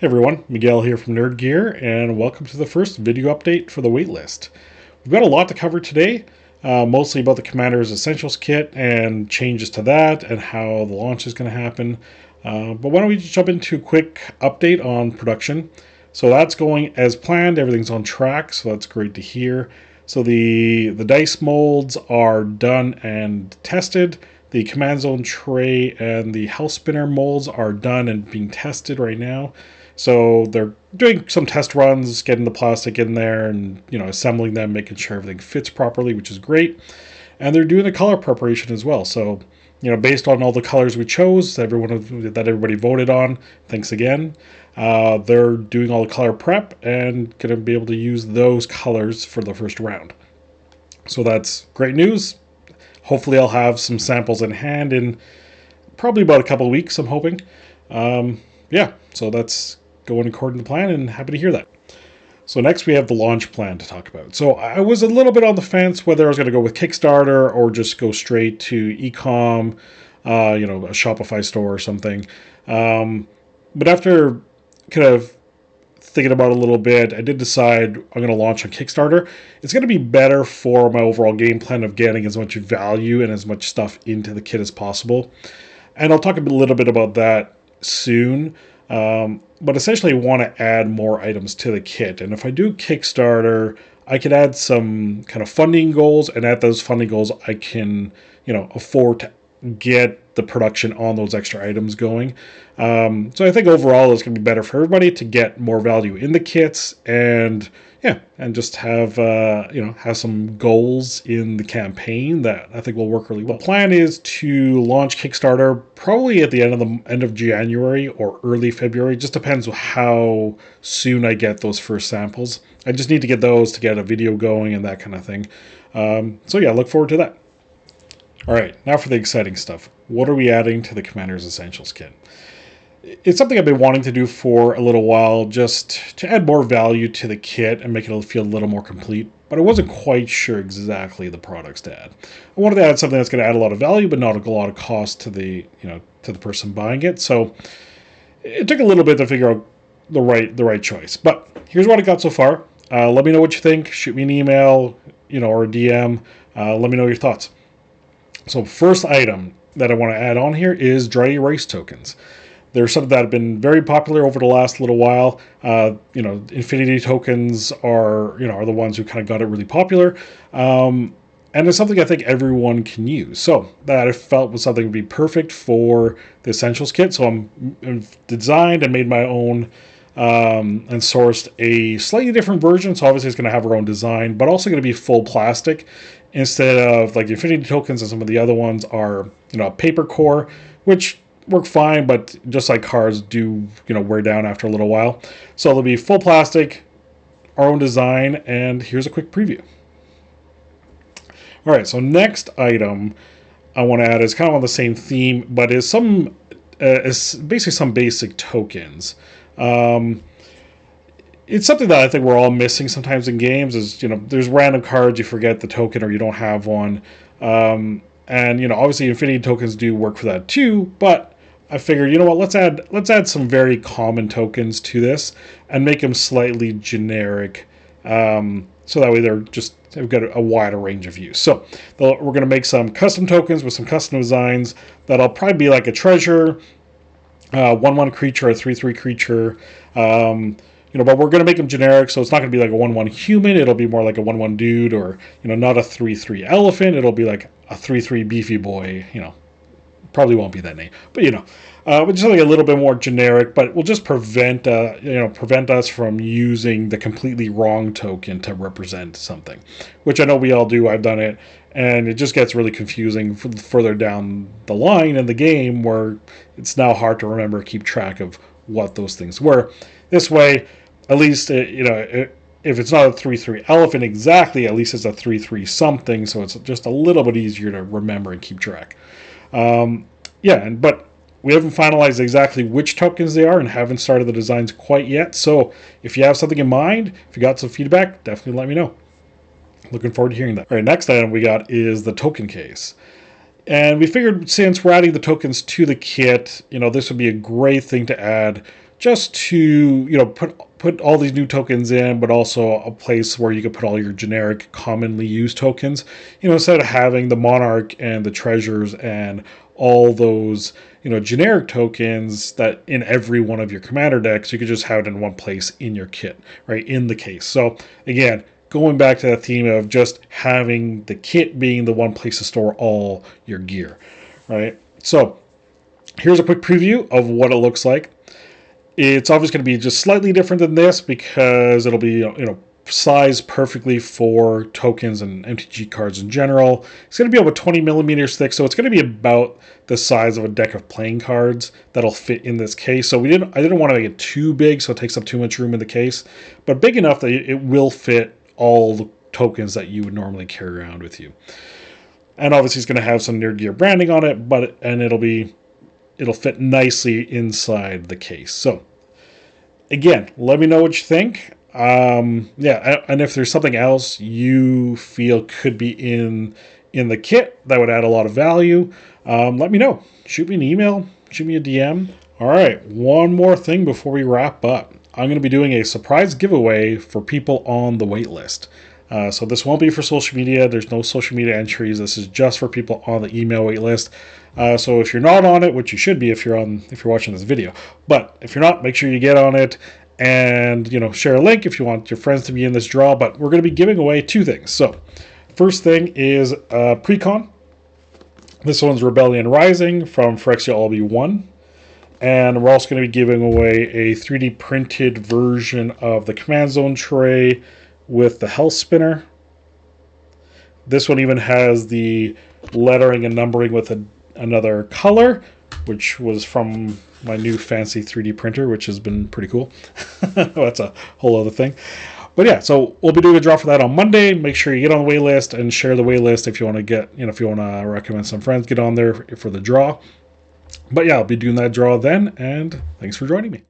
Hey everyone, Miguel here from NERDGEAR, and welcome to the first video update for the waitlist. We've got a lot to cover today, mostly about the Commander's Essentials kit and changes to that and how the launch is going to happen. But why don't we just jump into a quick update on production. So that's going as planned, everything's on track, so that's great to hear. So the dice molds are done and tested. The command zone tray and the house spinner molds are done and being tested right now. So they're doing some test runs, getting the plastic in there and, assembling them, making sure everything fits properly, which is great. And they're doing the color preparation as well. So, based on all the colors we chose, that everybody voted on, thanks again. They're doing all the color prep and going to be able to use those colors for the first round. So that's great news. Hopefully I'll have some samples in hand in probably about a couple of weeks, I'm hoping. So that's going according to plan, and happy to hear that. So next we have the launch plan to talk about. So I was a little bit on the fence whether I was going to go with Kickstarter or just go straight to e-com, a Shopify store or something. But after kind of thinking about it a little bit, I did decide I'm going to launch on Kickstarter. It's going to be better for my overall game plan of getting as much value and as much stuff into the kit as possible. And I'll talk a little bit about that soon. But essentially I want to add more items to the kit. And if I do Kickstarter, I could add some kind of funding goals, and at those funding goals, I can, afford to get the production on those extra items going. So I think overall it's going to be better for everybody to get more value in the kits and just have have some goals in the campaign that I think will work really well. The plan is to launch Kickstarter probably at the end of January or early February. Just depends how soon I get those first samples. I just need to get those to get a video going and that kind of thing. Look forward to that. All right, now for the exciting stuff. What are we adding to the Commander's Essentials kit? It's something I've been wanting to do for a little while, just to add more value to the kit and make it feel a little more complete, but I wasn't quite sure exactly the products to add. I wanted to add something that's going to add a lot of value, but not a lot of cost to the person buying it. So it took a little bit to figure out the right choice. But here's what I got so far. Let me know what you think. Shoot me an email, or a DM. Let me know your thoughts. So first item that I want to add on here is dry erase tokens. They're something that have been very popular over the last little while. Infinity tokens are the ones who kind of got it really popular. And it's something I think everyone can use. So that I felt was something that would be perfect for the Essentials kit. So I've designed and made my own and sourced a slightly different version. So obviously it's going to have our own design, but also going to be full plastic instead of like the Infinity tokens, and some of the other ones are paper core, which work fine, but just like cars do wear down after a little while. So they'll be full plastic, our own design, and here's a quick preview. All right, so next item I want to add is kind of on the same theme, but is basically some basic tokens. It's something that I think we're all missing sometimes in games is, there's random cards, you forget the token or you don't have one. And, obviously Infinity tokens do work for that too, but I figured, let's add some very common tokens to this and make them slightly generic. So that way they've got a wider range of use. So we're going to make some custom tokens with some custom designs that'll probably be like a treasure, 1/1 creature, a 3/3 creature, but we're going to make them generic, so it's not going to be like a 1/1 human. It'll be more like a 1/1 dude, or not a 3/3 elephant. It'll be like a 3/3 beefy boy. Probably won't be that name, but just something a little bit more generic. But will just prevent us from using the completely wrong token to represent something, which I know we all do. I've done it, and it just gets really confusing further down the line in the game, where it's now hard to remember, keep track of what those things were. This way, at least if it's not a 3/3 elephant exactly, at least it's a 3/3 something, so it's just a little bit easier to remember and keep track. But we haven't finalized exactly which tokens they are and haven't started the designs quite yet. So if you have something in mind, if you got some feedback, definitely let me know. Looking forward to hearing that. All right, next item we got is the token case. And we figured since we're adding the tokens to the kit, this would be a great thing to add just to put all these new tokens in, but also a place where you can put all your generic commonly used tokens. Instead of having the Monarch and the Treasures and all those generic tokens that in every one of your commander decks, you could just have it in one place in your kit, right, in the case. So again, going back to that theme of just having the kit being the one place to store all your gear, right? So here's a quick preview of what it looks like. It's obviously going to be just slightly different than this because it'll be sized perfectly for tokens and MTG cards in general. It's going to be about 20 millimeters thick, so it's going to be about the size of a deck of playing cards that'll fit in this case. So I didn't want to make it too big, so it takes up too much room in the case, but big enough that it will fit all the tokens that you would normally carry around with you. And obviously, it's going to have some NERDGEAR branding on it, and it'll fit nicely inside the case. So again, let me know what you think. And if there's something else you feel could be in the kit that would add a lot of value, let me know. Shoot me an email, shoot me a DM. All right, one more thing before we wrap up. I'm going to be doing a surprise giveaway for people on the waitlist. So this won't be for social media. There's no social media entries. This is just for people on the email waitlist. So if you're not on it, which you should be if you're watching this video, but if you're not, make sure you get on it and share a link if you want your friends to be in this draw. But we're going to be giving away two things. So first thing is Precon. This one's Rebellion Rising from Phyrexia Albi 1. And we're also going to be giving away a 3D printed version of the Command Zone tray with the Health Spinner. This one even has the lettering and numbering with another color, which was from my new fancy 3D printer, which has been pretty cool. That's a whole other thing. But yeah, so we'll be doing a draw for that on Monday. Make sure you get on the wait list and share the wait list if you want to get, if you want to recommend some friends, get on there for the draw. But yeah, I'll be doing that draw then, and thanks for joining me.